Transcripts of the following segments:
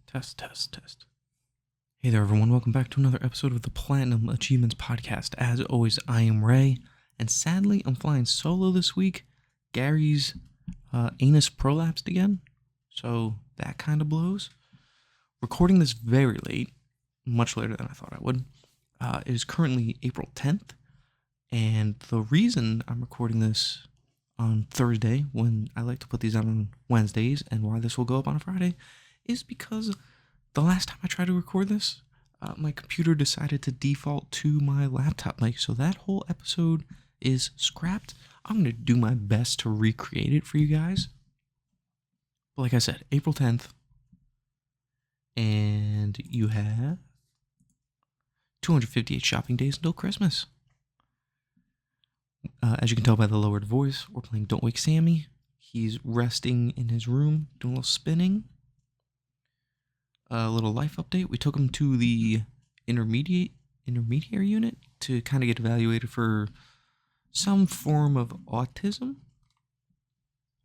Test, test, test. Hey there, everyone. Welcome back to another episode of the Platinum Achievements Podcast. As always, I am Ray, and sadly, I'm flying solo this week. Gary's anus prolapsed again, so that kind of blows. Recording this very late, much later than I thought I would. It is currently April 10th, and the reason I'm recording this on Thursday, when I like to put these out on Wednesdays, and why this will go up on a Friday, is because the last time I tried to record this, my computer decided to default to my laptop mic, so that whole episode is scrapped. I'm going to do my best to recreate it for you guys. But like I said, April 10th, and you have 258 shopping days until Christmas. As you can tell by the lowered voice, we're playing Don't Wake Sammy. He's resting in his room, doing a little spinning. A little life update. We took him to the intermediary unit to kind of get evaluated for some form of autism.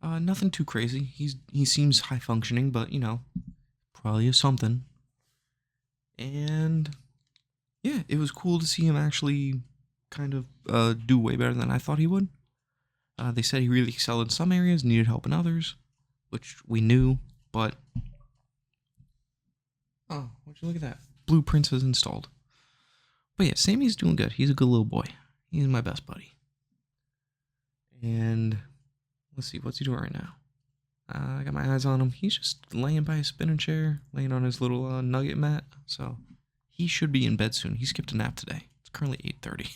Nothing too crazy. He seems high functioning, but probably is something. And yeah, it was cool to see him actually kind of do way better than I thought he would. They said he really excelled in some areas, needed help in others, which we knew, but oh, would you look at that? Blueprints is installed. But yeah, Sammy's doing good. He's a good little boy. He's my best buddy. And let's see, what's he doing right now? I got my eyes on him. He's just laying by his spinning chair, laying on his little nugget mat. So he should be in bed soon. He skipped a nap today. It's currently 8:30.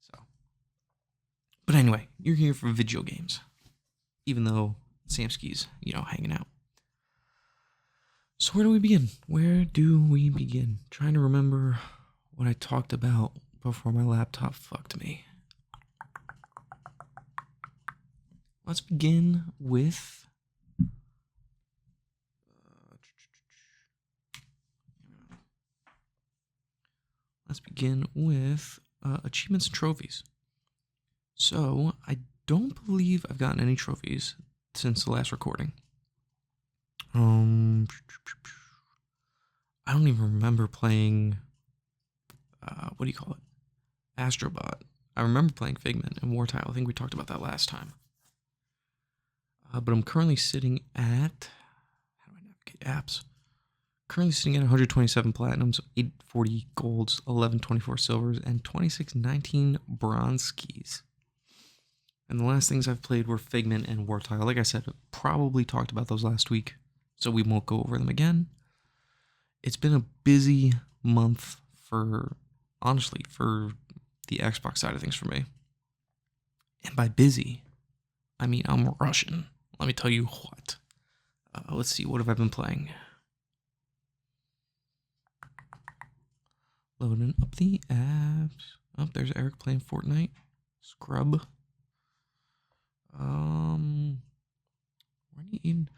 So, but anyway, you're here for video games. Even though Samski's, hanging out. So where do we begin? Trying to remember what I talked about before my laptop fucked me. Let's begin with achievements and trophies. So I don't believe I've gotten any trophies since the last recording. I don't even remember playing, Astrobot. I remember playing Figment and War Tile. I think we talked about that last time. But I'm currently sitting at, how do I navigate apps? Currently sitting at 127 platinums, 840 golds, 1124 silvers, and 2619 bronze keys. And the last things I've played were Figment and War Tile. Like I said, probably talked about those last week, so we won't go over them again. It's been a busy month for the Xbox side of things for me. And by busy, I mean I'm rushing. Let me tell you what. Let's see, what have I been playing? Loading up the apps. Oh, there's Eric playing Fortnite. Scrub. Where do you even...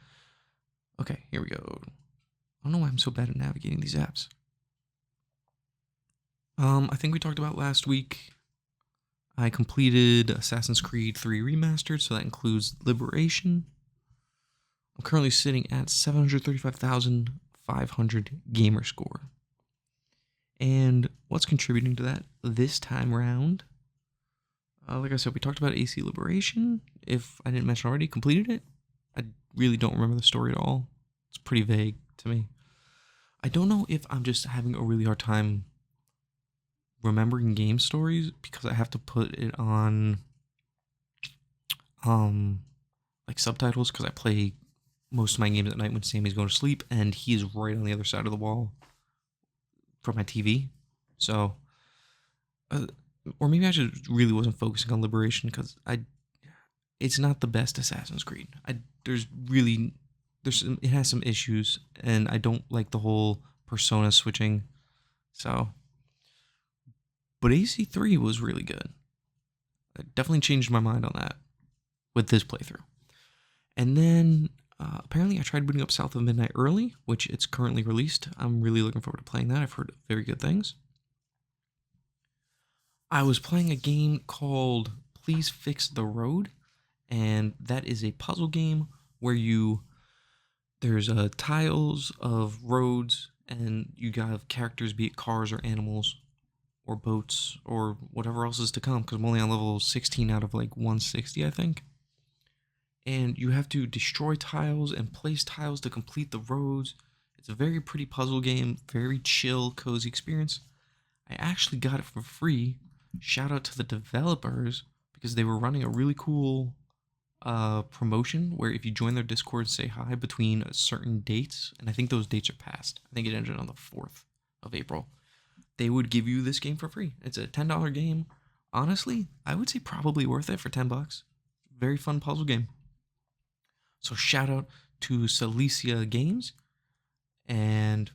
Okay, here we go. I don't know why I'm so bad at navigating these apps. I think we talked about last week. I completed Assassin's Creed 3 Remastered, so that includes Liberation. I'm currently sitting at 735,500 gamer score. And what's contributing to that this time round? Like I said, we talked about AC Liberation. If I didn't mention already, completed it. I really don't remember the story at all. It's pretty vague to me. I don't know if I'm just having a really hard time remembering game stories because I have to put it on subtitles because I play most of my games at night when Sammy's going to sleep and he is right on the other side of the wall from my TV. So or maybe I just really wasn't focusing on Liberation because it's not the best Assassin's Creed. It has some issues, and I don't like the whole persona switching. So, but AC3 was really good. I definitely changed my mind on that with this playthrough. And then apparently I tried booting up South of Midnight early, which it's currently released. I'm really looking forward to playing that. I've heard very good things. I was playing a game called Please Fix the Road, and that is a puzzle game where you There's tiles of roads, and you got characters, be it cars or animals or boats or whatever else is to come, because I'm only on level 16 out of like 160, I think. And you have to destroy tiles and place tiles to complete the roads. It's a very pretty puzzle game, very chill, cozy experience. I actually got it for free. Shout out to the developers because they were running a really cool promotion where if you join their Discord and say hi between certain dates, and I think those dates are past. I think it ended on the 4th of April. They would give you this game for free. It's a $10 game. Honestly, I would say probably worth it for $10. Very fun puzzle game. So shout out to Celicia Games. And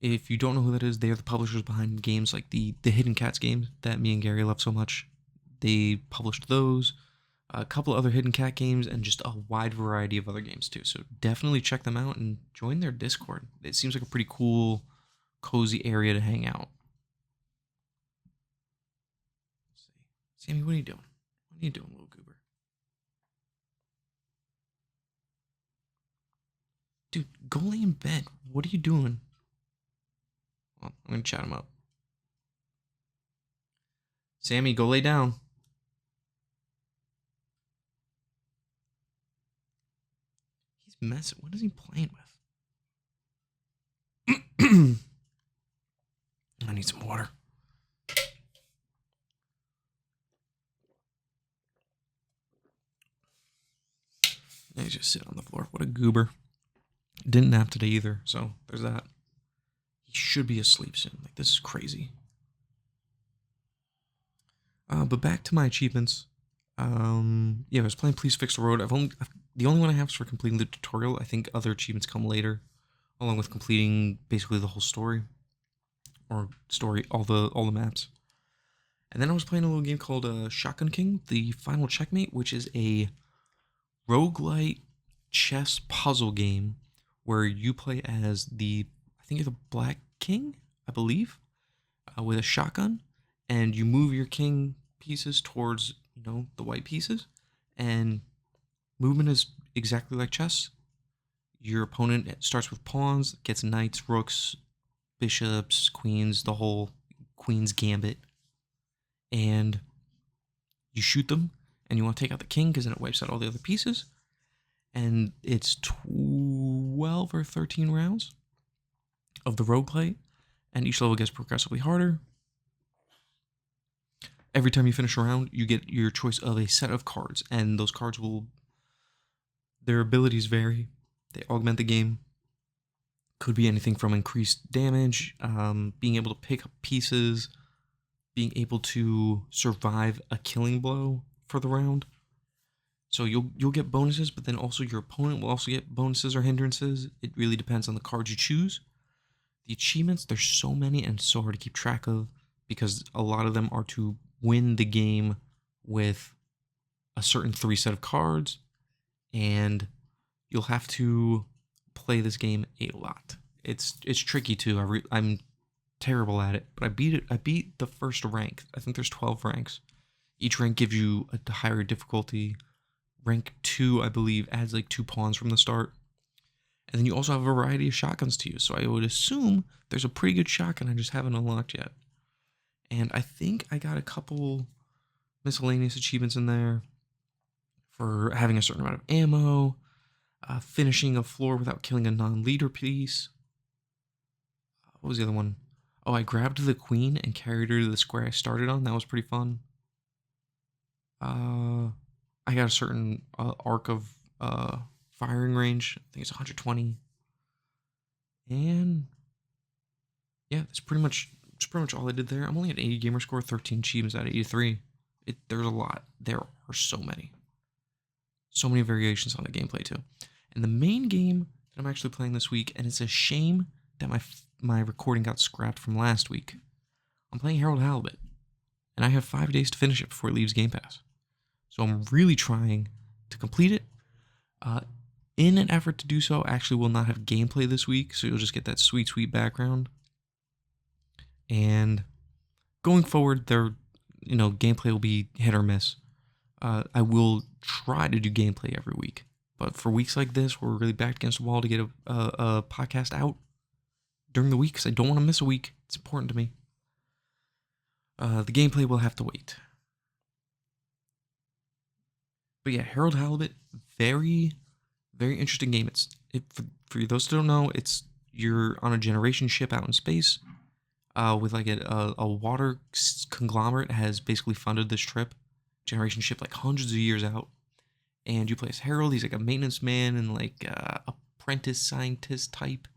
if you don't know who that is, they are the publishers behind games like the Hidden Cats games that me and Gary love so much. They published those, a couple other Hidden Cat games, and just a wide variety of other games too. So definitely check them out and join their Discord. It seems like a pretty cool, cozy area to hang out. Let's see. Sammy, what are you doing? What are you doing, little goober? Dude, go lay in bed. What are you doing? Well, I'm going to chat him up. Sammy, go lay down. He's messing. What is he playing with? I need some water. He's just sitting on the floor. What a goober. Didn't nap today either, so there's that. He should be asleep soon. Like, this is crazy. But back to my achievements. Yeah, I was playing Please Fix the Road. The only one I have is for completing the tutorial. I think other achievements come later, along with completing basically the whole story, or all the maps. And then I was playing a little game called Shotgun King: The Final Checkmate, which is a roguelite chess puzzle game where you play as I think you're the Black King, I believe, with a shotgun, and you move your king pieces towards, the white pieces, and movement is exactly like chess. Your opponent starts with pawns, gets knights, rooks, bishops, queens, the whole queen's gambit, and you shoot them, and you want to take out the king because then it wipes out all the other pieces. And it's 12 or 13 rounds of the roguelite, and each level gets progressively harder. Every time you finish a round, you get your choice of a set of cards, and those cards their abilities vary. They augment the game. Could be anything from increased damage, being able to pick up pieces, being able to survive a killing blow for the round. So you'll get bonuses, but then also your opponent will also get bonuses or hindrances. It really depends on the cards you choose. The achievements, there's so many and so hard to keep track of because a lot of them are to win the game with a certain 3 set of cards, and you'll have to play this game a lot. It's tricky too. I'm terrible at it, but I beat it. I beat the first rank. I think there's 12 ranks. Each rank gives you a higher difficulty. Rank 2, I believe, adds like 2 pawns from the start. And then you also have a variety of shotguns to use. So I would assume there's a pretty good shotgun I just haven't unlocked yet. And I think I got a couple miscellaneous achievements in there for having a certain amount of ammo, finishing a floor without killing a non-leader piece. What was the other one? Oh, I grabbed the queen and carried her to the square I started on. That was pretty fun. I got a certain arc of firing range. I think it's 120. And yeah, that's pretty much all I did there. I'm only at 80 gamer score, 13 achievements out of 83. There's a lot. There are so many. So many variations on the gameplay too. And the main game that I'm actually playing this week, and it's a shame that my recording got scrapped from last week. I'm playing Harold Halibut, and I have 5 days to finish it before it leaves Game Pass. So I'm really trying to complete it. In an effort to do so, I actually will not have gameplay this week, so you'll just get that sweet, sweet background. And going forward, gameplay will be hit or miss. I will try to do gameplay every week. But for weeks like this, we're really backed against the wall to get a podcast out during the week because I don't want to miss a week. It's important to me. The gameplay will have to wait. But yeah, Harold Halibut, very, very interesting game. For those who don't know, you're on a generation ship out in space with like a water conglomerate has basically funded this trip. Generation ship like hundreds of years out. And you play as Harold. He's like a maintenance man and like apprentice scientist type.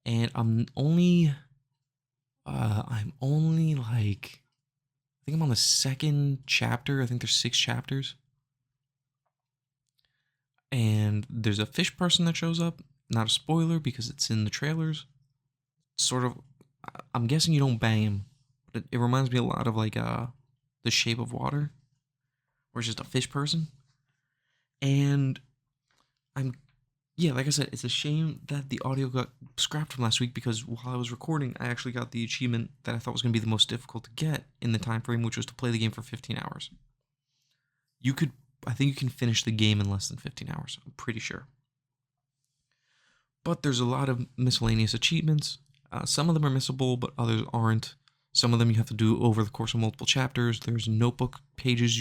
And I'm only like, I think I'm on the second chapter. I think there's 6 chapters. And there's a fish person that shows up. Not a spoiler because it's in the trailers. Sort of, I'm guessing you don't bang him. But it reminds me a lot of like The Shape of Water. Where it's just a fish person. And like I said, it's a shame that the audio got scrapped from last week because while I was recording, I actually got the achievement that I thought was going to be the most difficult to get in the time frame, which was to play the game for 15 hours. I think you can finish the game in less than 15 hours. I'm pretty sure. But there's a lot of miscellaneous achievements. Some of them are missable, but others aren't. Some of them you have to do over the course of multiple chapters. There's notebook pages,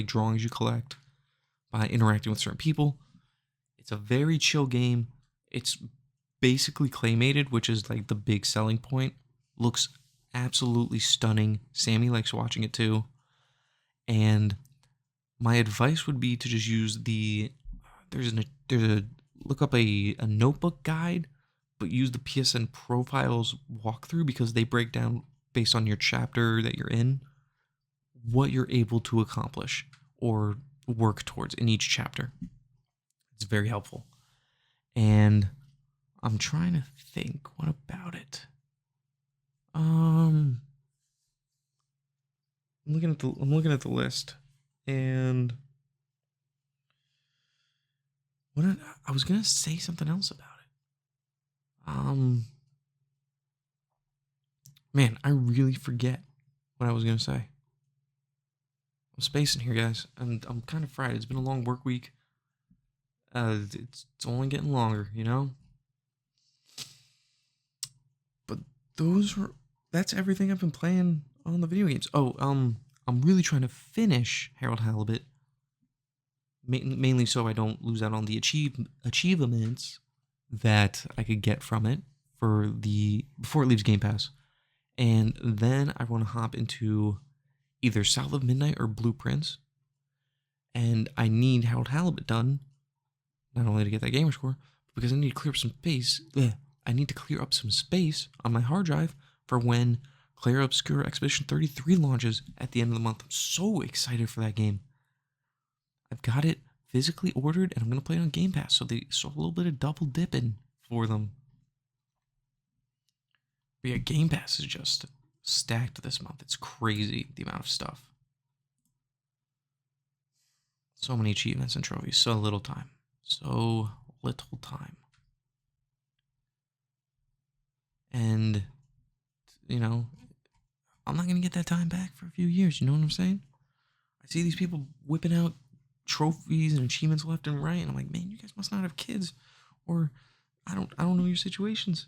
drawings you collect by interacting with certain people. It's a very chill game. It's basically claymated, which is like the big selling point. Looks absolutely stunning. Sammy likes watching it too. And my advice would be to just use look up a notebook guide, but use the PSN Profiles walkthrough because they break down based on your chapter that you're in what you're able to accomplish or work towards in each chapter. It's very helpful. And I'm trying to think, what about it? I'm looking at the list, and I was gonna say something else about it. Man, I really forget what I was gonna say. I'm spacing here, guys. I'm kind of fried. It's been a long work week. It's only getting longer, you know? But that's everything I've been playing on the video games. Oh, I'm really trying to finish Harold Halibut. Mainly so I don't lose out on the achievements that I could get from it before it leaves Game Pass. And then I want to hop into either South of Midnight or Blueprints. And I need Harold Halibut done. Not only to get that gamer score, but because I need to clear up some space. I need to clear up some space on my hard drive for when Clair Obscura Expedition 33 launches at the end of the month. I'm so excited for that game. I've got it physically ordered, and I'm going to play it on Game Pass, so a little bit of double dipping for them. But yeah, Game Pass is just stacked this month. It's crazy, the amount of stuff. So many achievements and trophies, so little time. So little time. And, you know, I'm not going to get that time back for a few years. You know what I'm saying? I see these people whipping out trophies and achievements left and right. And I'm like, man, you guys must not have kids. Or I don't know your situations.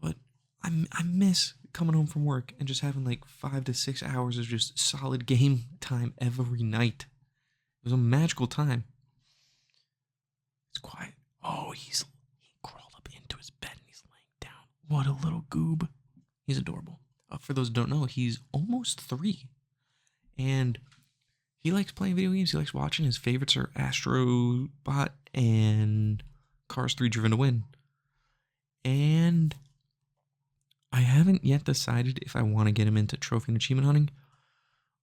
But I miss coming home from work and just having like 5 to 6 hours of just solid game time every night. It was a magical time. It's quiet. Oh, he crawled up into his bed and he's laying down. What a little goob. He's adorable. For those who don't know, he's almost 3. And he likes playing video games. He likes watching. His favorites are Astrobot and Cars 3 Driven to Win. And I haven't yet decided if I want to get him into trophy and achievement hunting.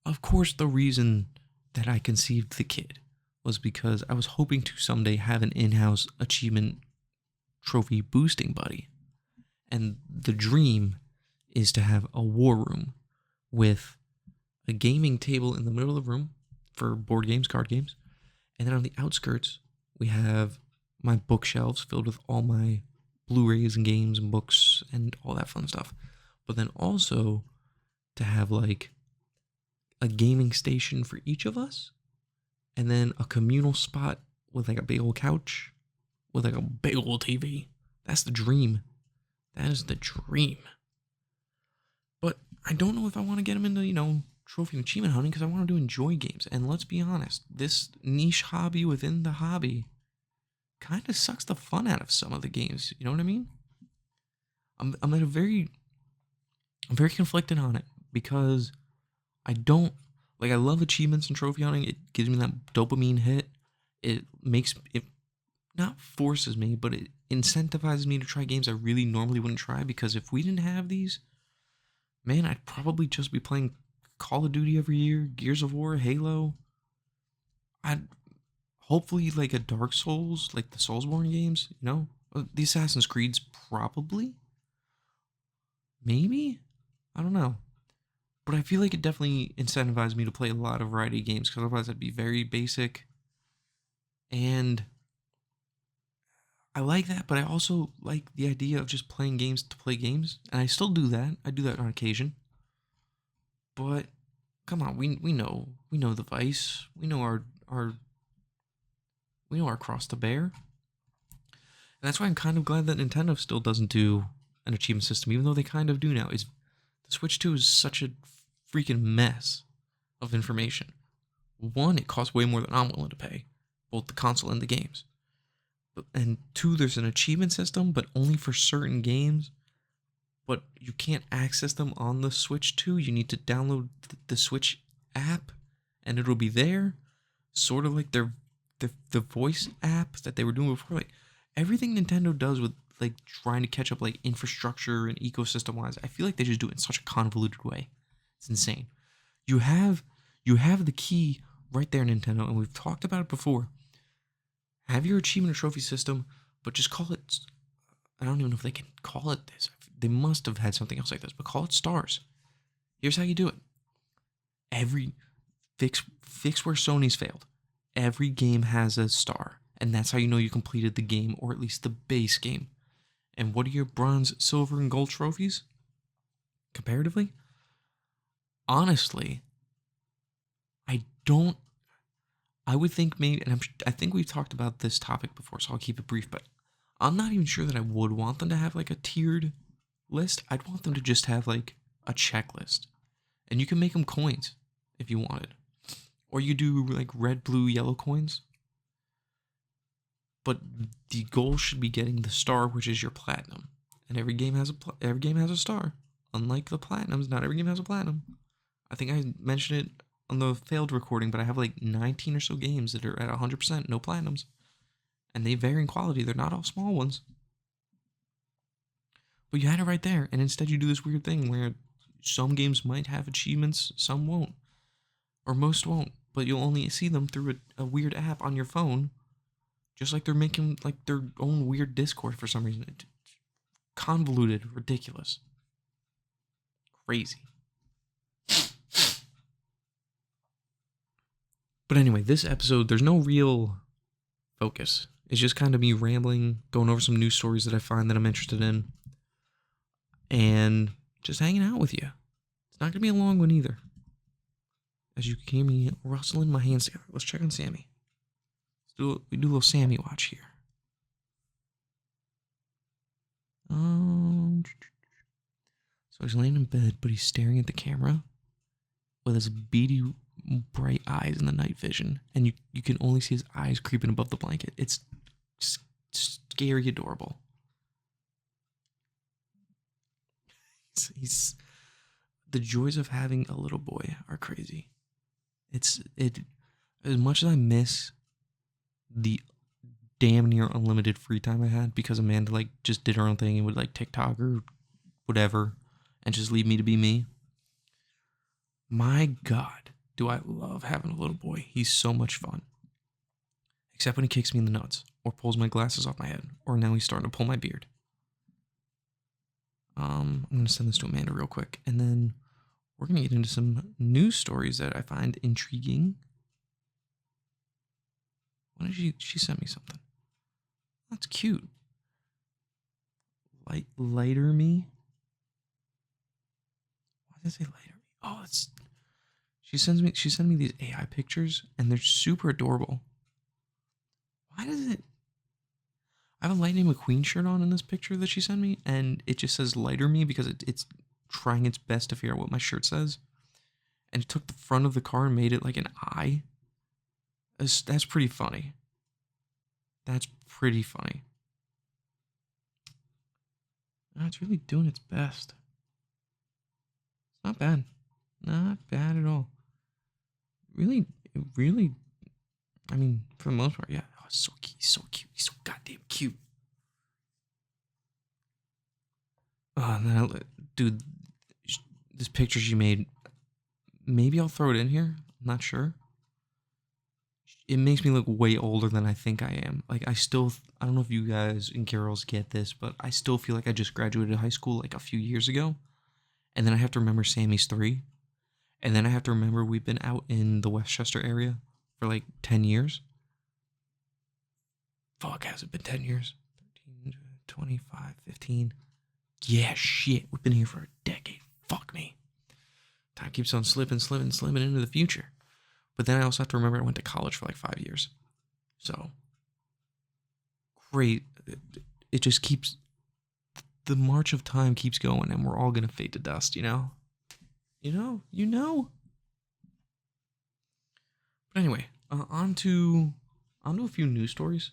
Of course, the reason that I conceived the kid was because I was hoping to someday have an in-house achievement trophy boosting buddy. And the dream is to have a war room with a gaming table in the middle of the room for board games, card games. And then on the outskirts, we have my bookshelves filled with all my Blu-rays and games and books and all that fun stuff. But then also to have like a gaming station for each of us. and then a communal spot with like a big old couch with like a big old TV. That's the dream. That is the dream. But I don't know if I want to get him into, trophy and achievement hunting because I want to enjoy games. And let's be honest, this niche hobby within the hobby kind of sucks the fun out of some of the games. You know what I mean? I'm very conflicted on it because I don't like. I love achievements and trophy hunting. It gives me that dopamine hit. It makes it not forces me, but it incentivizes me to try games I really normally wouldn't try because if we didn't have these, man, I'd probably just be playing Call of Duty every year, Gears of War, Halo. I'd hopefully like a Dark Souls, like the Soulsborne games, the Assassin's Creeds probably. Maybe? I don't know. But I feel like it definitely incentivized me to play a lot of variety of games because otherwise I'd be very basic. And I like that, but I also like the idea of just playing games to play games. And I still do that. I do that on occasion. But come on, we know the vice. We know our cross to bear. And that's why I'm kind of glad that Nintendo still doesn't do an achievement system, even though they kind of do now. The Switch 2 is such a freaking mess of information. One, it costs way more than I'm willing to pay, both the console and the games. And two, there's an achievement system, but only for certain games. But you can't access them on the Switch 2. You need to download the Switch app, and it'll be there. Sort of like the voice app that they were doing before. Like everything Nintendo does with like trying to catch up like infrastructure and ecosystem wise, I feel like they just do it in such a convoluted way. It's insane. You have the key right there, Nintendo, and we've talked about it before. Have your achievement or trophy system, but just call it. I don't even know if they can call it this. They must have had something else like this, but call it stars. Here's how you do it. Every fix where Sony's failed. Every game has a star, and that's how you know you completed the game, or at least the base game. And what are your bronze, silver, and gold trophies? Comparatively? Honestly, I would think maybe, and I think we've talked about this topic before, so I'll keep it brief, but I'm not even sure that I would want them to have like a tiered list. I'd want them to just have like a checklist. And you can make them coins if you wanted. Or you do like red, blue, yellow coins. But the goal should be getting the star, which is your platinum. And every game has a star. Unlike the platinums, not every game has a platinum. I think I mentioned it on the failed recording, but I have like 19 or so games that are at 100%, no platinums. And they vary in quality. They're not all small ones. But you had it right there. And instead you do this weird thing where some games might have achievements, some won't. Or most won't. But you'll only see them through a weird app on your phone. Just like they're making like their own weird Discord for some reason. It's convoluted, ridiculous. Crazy. But anyway, this episode, there's no real focus. It's just kind of me rambling, going over some news stories that I find that I'm interested in, and just hanging out with you. It's not going to be a long one either. As you can hear me rustling my hands together. Let's check on Sammy. We do a little Sammy watch here. So he's laying in bed, but he's staring at the camera with his beady, bright eyes in the night vision, and you can only see his eyes creeping above the blanket. It's scary, adorable. He's the joys of having a little boy are crazy. It as much as I miss the damn near unlimited free time I had because Amanda like just did her own thing and would like TikTok or whatever and just leave me to be me. My God, do I love having a little boy. He's so much fun. Except when he kicks me in the nuts or pulls my glasses off my head or now he's starting to pull my beard. I'm going to send this to Amanda real quick and then we're going to get into some news stories that I find intriguing. Why did she sent me something? That's cute. Lighter me? Why did it say lighter me? Oh, She sent me these AI pictures, and they're super adorable. Why does it? I have a Lightning McQueen shirt on in this picture that she sent me, and it just says "Lighter Me" because it's trying its best to figure out what my shirt says, and it took the front of the car and made it like an eye. That's pretty funny. That's pretty funny. It's really doing its best. It's not bad. Not bad at all. Really, really, I mean, for the most part, yeah. Oh, it's so cute. He's so cute. He's so goddamn cute. And then dude, this picture she made, maybe I'll throw it in here. I'm not sure. It makes me look way older than I think I am. Like, I don't know if you guys and girls get this, but I still feel like I just graduated high school like a few years ago. And then I have to remember Sammy's 3. And then I have to remember we've been out in the Westchester area for like 10 years. Fuck, has it been 10 years? 13, 25, 15. Yeah, shit. We've been here for a decade. Fuck me. Time keeps on slipping into the future. But then I also have to remember I went to college for like 5 years. So, great. It just keeps, the march of time keeps going, and we're all going to fade to dust, you know? You know. But anyway, on to a few news stories.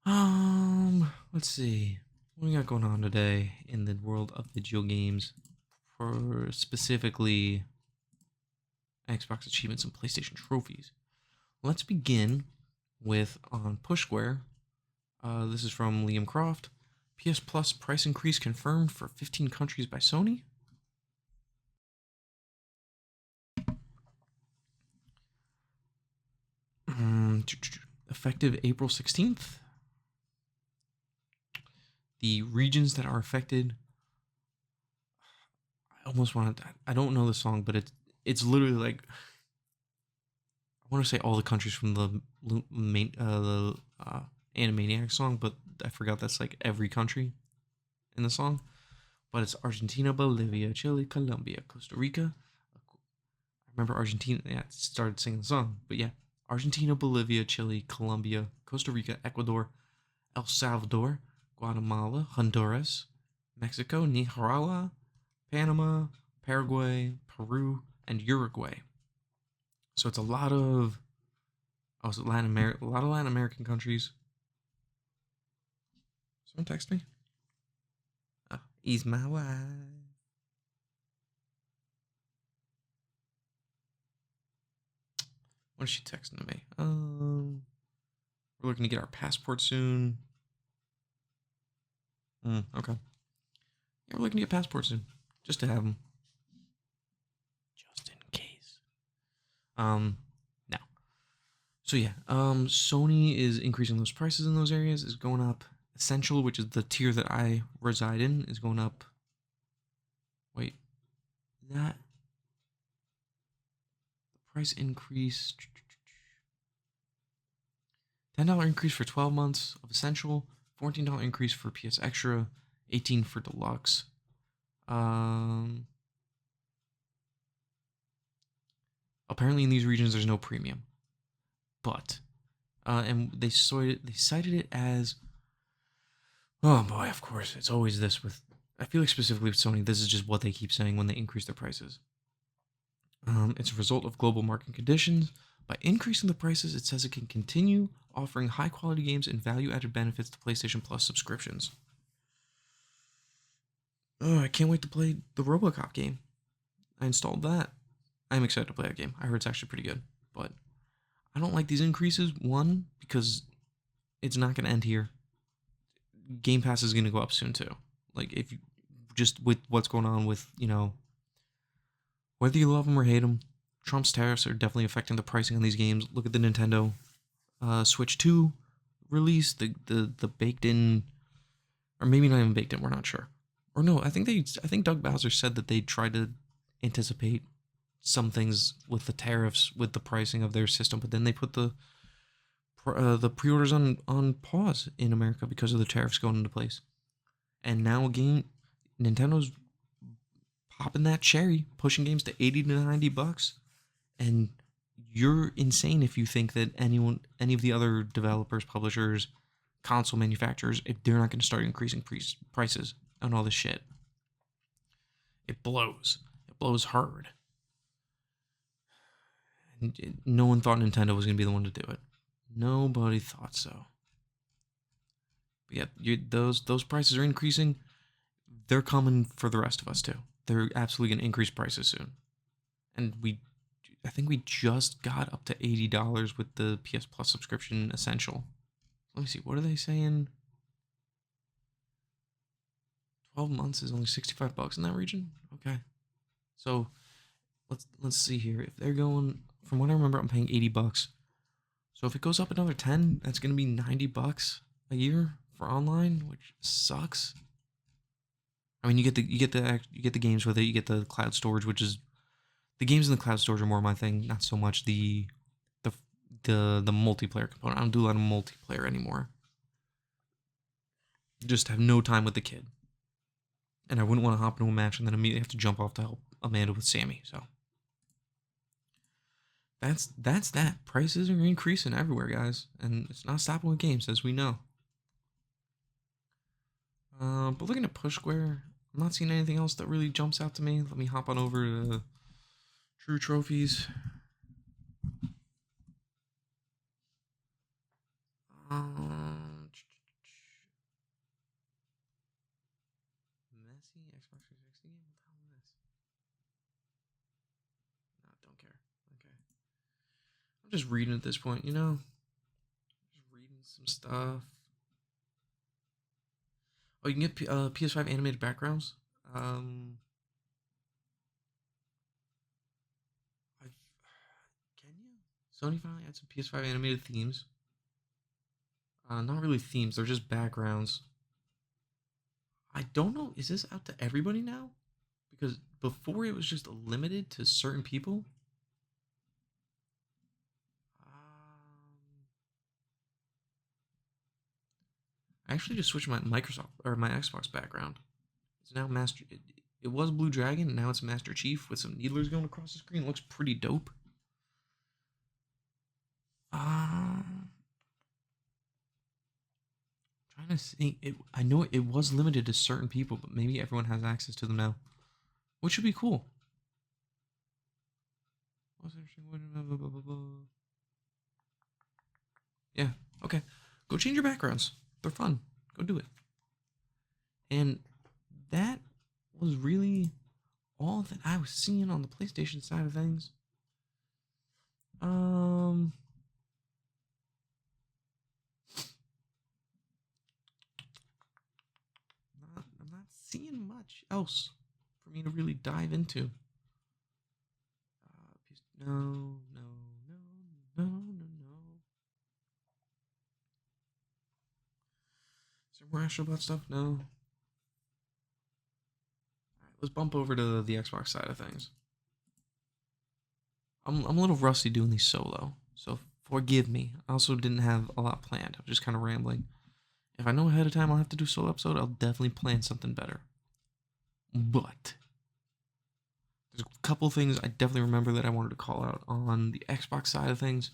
Let's see. What we got going on today in the world of video games, for specifically Xbox achievements and PlayStation trophies. Let's begin with on Push Square. This is from Liam Croft. PS Plus price increase confirmed for 15 countries by Sony. Effective April 16th. The regions that are affected, I almost want to, I don't know the song, but it's literally like, I want to say all the countries from the Animaniac song, but I forgot that's like every country in the song. But it's Argentina, Bolivia, Chile, Colombia, Costa Rica. I remember Argentina, started singing the song, but yeah. Argentina, Bolivia, Chile, Colombia, Costa Rica, Ecuador, El Salvador, Guatemala, Honduras, Mexico, Nicaragua, Panama, Paraguay, Peru, and Uruguay. So it's a lot of Latin American countries. Someone text me. Oh, he's my wife. What is she texting to me? We're looking to get our passport soon. Okay. Yeah, we're looking to get passports soon, just to have them, just in case. Now, so yeah, Sony is increasing those prices in those areas. Is going up. Essential, which is the tier that I reside in, is going up. Wait, that the price increase. $10 increase for 12 months of Essential, $14 increase for PS Extra, $18 for Deluxe. Apparently in these regions there's no premium, but and they cited it as, oh boy, of course it's always this with, I feel like specifically with Sony, this is just what they keep saying when they increase their prices. It's a result of global market conditions. By increasing the prices, it says it can continue offering high-quality games and value-added benefits to PlayStation Plus subscriptions. Oh, I can't wait to play the RoboCop game. I installed that. I'm excited to play that game. I heard it's actually pretty good. But I don't like these increases. One, because it's not going to end here. Game Pass is going to go up soon, too. Like, if you, just with what's going on with, whether you love them or hate them, Trump's tariffs are definitely affecting the pricing on these games. Look at the Nintendo Switch 2 release, the baked in, or maybe not even baked in, we're not sure. Or no, I think Doug Bowser said that they tried to anticipate some things with the tariffs, with the pricing of their system, but then they put the pre-orders on pause in America because of the tariffs going into place. And now Nintendo's popping that cherry, pushing games to 80 to $90, and you're insane if you think that any of the other developers, publishers, console manufacturers, if they're not going to start increasing prices on all this shit. It blows. It blows hard. And no one thought Nintendo was going to be the one to do it. Nobody thought so. But yeah, those prices are increasing. They're coming for the rest of us too. They're absolutely going to increase prices soon. And I think we just got up to $80 with the PS Plus subscription essential. Let me see. What are they saying? 12 months is only $65 in that region. Okay. So let's see here. If they're going, from what I remember, I'm paying $80. So if it goes up another 10, that's going to be $90 a year for online, which sucks. I mean, you get the games with it. You get the cloud storage, which is the games in the cloud storage are more my thing. Not so much the multiplayer component. I don't do a lot of multiplayer anymore. Just have no time with the kid, and I wouldn't want to hop into a match and then immediately have to jump off to help Amanda with Sammy. So that's that. Prices are increasing everywhere, guys, and it's not stopping with games, as we know. But looking at Push Square, I'm not seeing anything else that really jumps out to me. Let me hop on over to True Trophies. Messy Xbox 360 game? What the hell is this? No, don't care. Okay. I'm just reading at this point, you know? Just reading some stuff. Oh, you can get PS5 animated backgrounds. Can you? Sony finally had some PS5 animated themes. Not really themes, they're just backgrounds. I don't know, is this out to everybody now? Because before it was just limited to certain people. I actually just switched my Microsoft or my Xbox background. It's now Master. It was Blue Dragon, and now it's Master Chief with some needlers going across the screen. It looks pretty dope. Trying to think. I know it was limited to certain people, but maybe everyone has access to them now, which should be cool. Yeah. Okay. Go change your backgrounds. They're fun. Go do it. And that was really all that I was seeing on the PlayStation side of things. I'm not seeing much else for me to really dive into. No. Is there more Astrobot stuff? No. All right, let's bump over to the Xbox side of things. I'm a little rusty doing these solo, so forgive me. I also didn't have a lot planned. I'm just kind of rambling. If I know ahead of time I'll have to do a solo episode, I'll definitely plan something better. But there's a couple things I definitely remember that I wanted to call out on the Xbox side of things.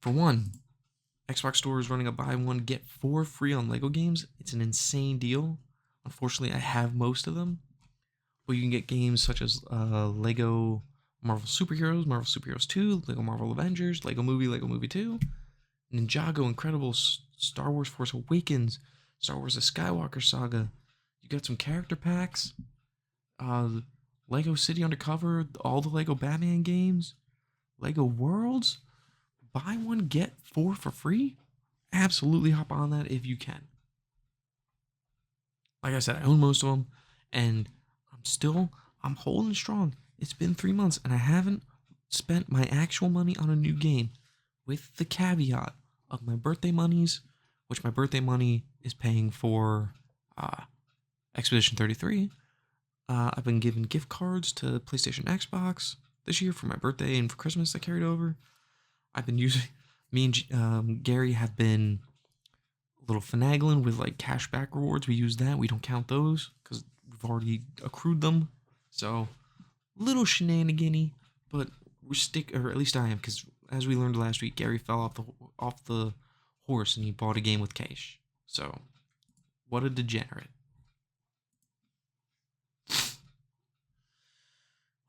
For one, Xbox Store is running a buy one, get 4 free on LEGO games. It's an insane deal. Unfortunately, I have most of them. But you can get games such as LEGO Marvel Superheroes, Marvel Superheroes 2, LEGO Marvel Avengers, LEGO Movie 2, Ninjago Incredibles, Star Wars Force Awakens, Star Wars The Skywalker Saga. You got some character packs, LEGO City Undercover, all the LEGO Batman games, LEGO Worlds. Buy one, get 4 for free? Absolutely hop on that if you can. Like I said, I own most of them, and I'm holding strong. It's been 3 months, and I haven't spent my actual money on a new game, with the caveat of my birthday monies, which my birthday money is paying for Expedition 33. I've been given gift cards to PlayStation, Xbox this year for my birthday and for Christmas that carried over. I've been using, me and Gary have been a little finagling with like cashback rewards. We use that. We don't count those because we've already accrued them. So, little shenanigan-y, but or at least I am, because as we learned last week, Gary fell off the horse and he bought a game with Cash. So, what a degenerate.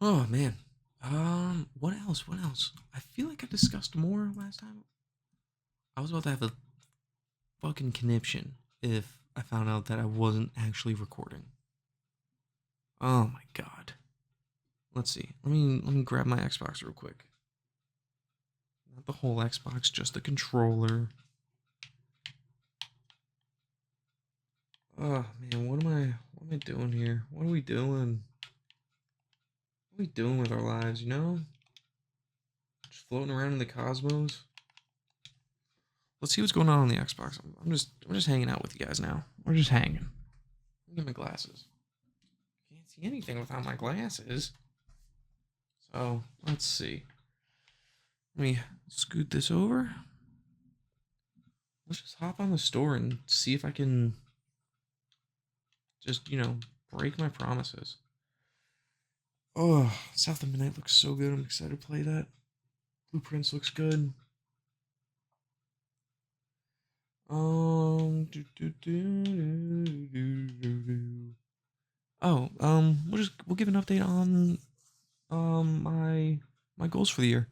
Oh man. What else? What else? I feel like I discussed more last time. I was about to have a fucking conniption if I found out that I wasn't actually recording. Oh my god. Let's see. Let me grab my Xbox real quick. Not the whole Xbox, just the controller. Oh man, what am I doing here? What are we doing? What are we doing with our lives, you know? Just floating around in the cosmos. Let's see what's going on the Xbox. I'm just hanging out with you guys now. We're just hanging. Let me get my glasses. Can't see anything without my glasses. So let's see. Let me scoot this over. Let's just hop on the store and see if I can just, break my promises. Oh, South of Midnight looks so good. I'm excited to play that. Blueprints looks good. We'll give an update on my goals for the year.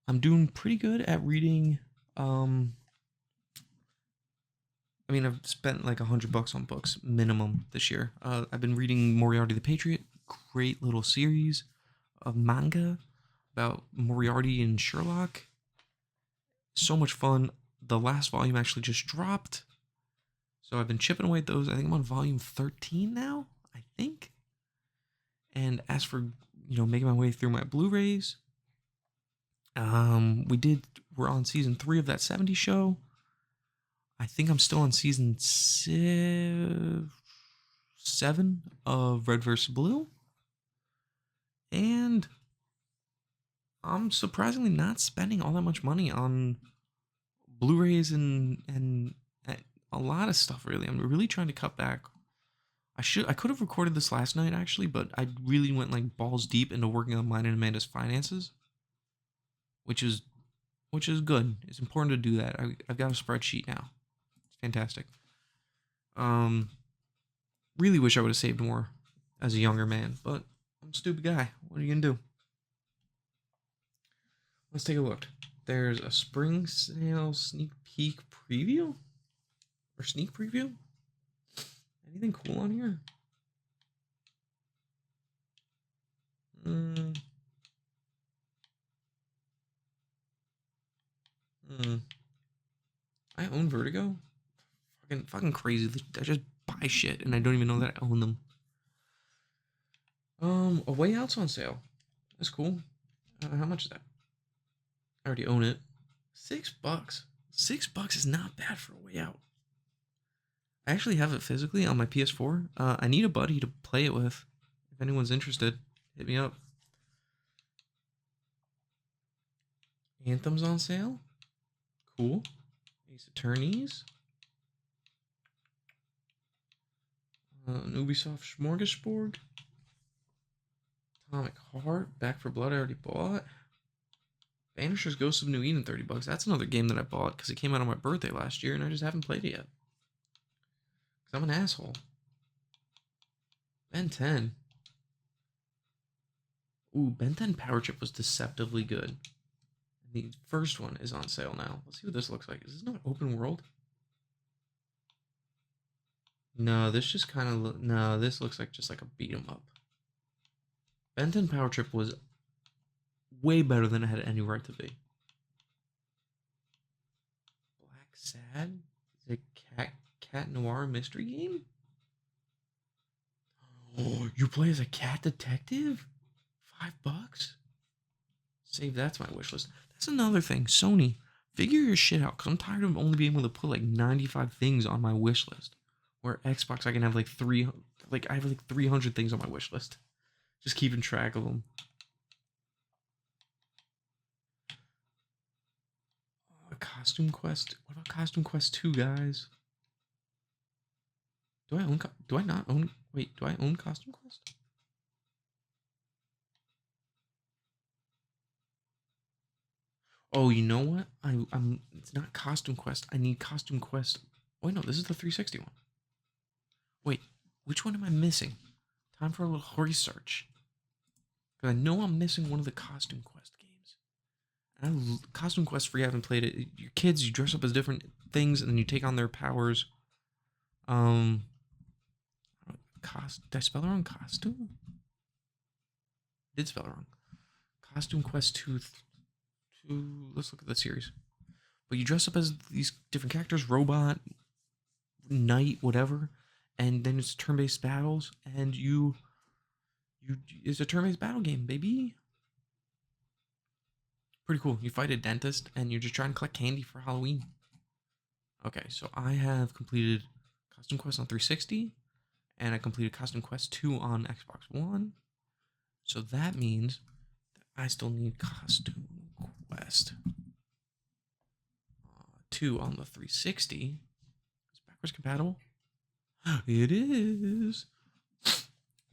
I'm doing pretty good at reading. I've spent like $100 on books minimum this year. I've been reading Moriarty the Patriot, great little series of manga about Moriarty and Sherlock. So much fun. The last volume actually just dropped, so I've been chipping away at those. I think I'm on volume 13 now, I think. And as for making my way through my Blu-rays, we're on season 3 of that 70s show. I think I'm still on season 7 of Red vs. Blue. And I'm surprisingly not spending all that much money on Blu-rays and a lot of stuff, really. I'm really trying to cut back. I could have recorded this last night, actually, but I really went like balls deep into working on mine and Amanda's finances, which is good. It's important to do that. I've got a spreadsheet now. It's fantastic. Really wish I would have saved more as a younger man, but I'm a stupid guy. What are you gonna do? Let's take a look. There's a spring sale sneak peek preview? Or sneak preview? Anything cool on here? I own Vertigo? Fucking crazy. I just buy shit and I don't even know that I own them. A Way Out's on sale. That's cool. How much is that? I already own it. $6. $6 is not bad for A Way Out. I actually have it physically on my PS4. I need a buddy to play it with. If anyone's interested, hit me up. Anthem's on sale. Cool. Ace Attorneys. An Ubisoft Smorgasbord. Atomic Heart. Back for Blood I already bought. Vanisher's Ghost of New Eden, $30. That's another game that I bought because it came out on my birthday last year and I just haven't played it yet. Because I'm an asshole. Ben 10. Ooh, Ben 10 Power Chip was deceptively good. The first one is on sale now. Let's see what this looks like. Is this not open world? No, this just kind of... No, this looks like just like a beat 'em up. Ben 10 Power Trip was way better than it had any right to be. Black Sad? Is it a cat noir mystery game? Oh, you play as a cat detective? $5? Save that to my wish list. That's another thing. Sony, figure your shit out, because I'm tired of only being able to put like 95 things on my wish list. Where Xbox, I can have like I have like 300 things on my wish list. Just keeping track of them. Costume Quest. What about Costume Quest 2, guys? Do I not own... Wait, do I own Costume Quest? Oh, you know what? I'm. It's not Costume Quest. I need Costume Quest. Wait, no, this is the 360 one. Wait, which one am I missing? Time for a little research. Because I know I'm missing one of the Costume Quest games. And Costume Quest free. I haven't played it. Your kids, you dress up as different things, and then you take on their powers. Did I spell it wrong? Costume? Did spell it wrong. Costume Quest 2. Let's look at the series. But you dress up as these different characters, robot, knight, whatever, and then it's turn-based battles, and it's a turn-based battle game, baby. Pretty cool. You fight a dentist, and you're just trying to collect candy for Halloween. Okay, so I have completed Costume Quest on 360, and I completed Costume Quest 2 on Xbox One. So that means that I still need Costume Quest 2 on the 360. Is it backwards compatible? It is.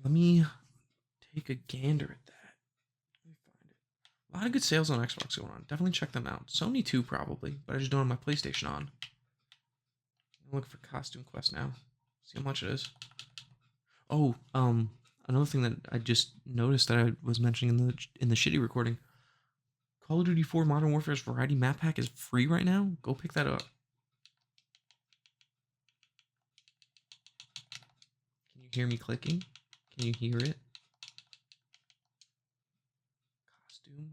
Let me take a gander at that. Let me find it. A lot of good sales on Xbox going on. Definitely check them out. Sony too, probably, but I just don't have my PlayStation on. I'm looking for Costume Quest now. See how much it is. Oh, another thing that I just noticed that I was mentioning in the shitty recording. Call of Duty 4 Modern Warfare's Variety Map Pack is free right now. Go pick that up. Can you hear me clicking? Can you hear it? Costume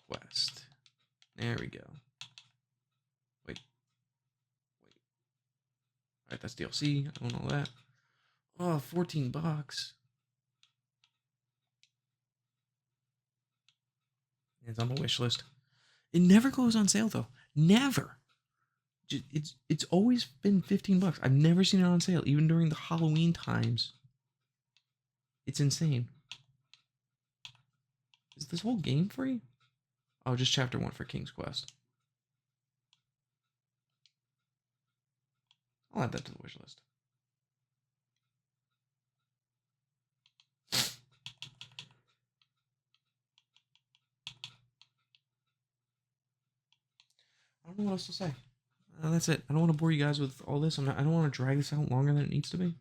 Quest. There we go. Wait. Alright, that's DLC. I don't know that. Oh, $14. It's on my wish list. It never goes on sale though. Never. It's always been $15. I've never seen it on sale, even during the Halloween times. It's insane. Is this whole game free? Oh, just chapter 1 for King's Quest. I'll add that to the wish list. I don't know what else to say. That's it. I don't want to bore you guys with all this. I don't want to drag this out longer than it needs to be.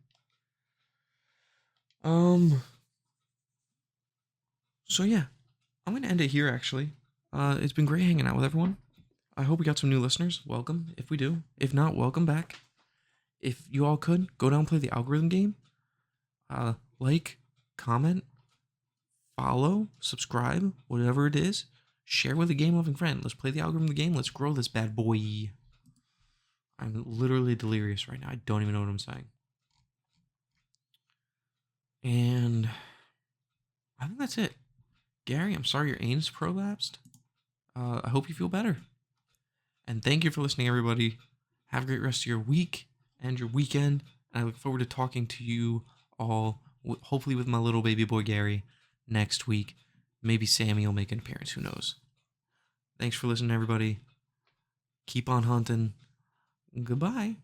So yeah, I'm gonna end it here. Actually, it's been great hanging out with everyone. I hope we got some new listeners. Welcome, if we do. If not, welcome back. If you all could go down and play the algorithm game. Like, comment, follow, subscribe, whatever it is. Share with a game-loving friend. Let's play the algorithm game. Let's grow this bad boy. I'm literally delirious right now. I don't even know what I'm saying. And I think that's it. Gary, I'm sorry your anus prolapsed. I hope you feel better. And thank you for listening, everybody. Have a great rest of your week and your weekend. And I look forward to talking to you all, hopefully with my little baby boy Gary, next week. Maybe Sammy will make an appearance. Who knows? Thanks for listening, everybody. Keep on hunting. Goodbye.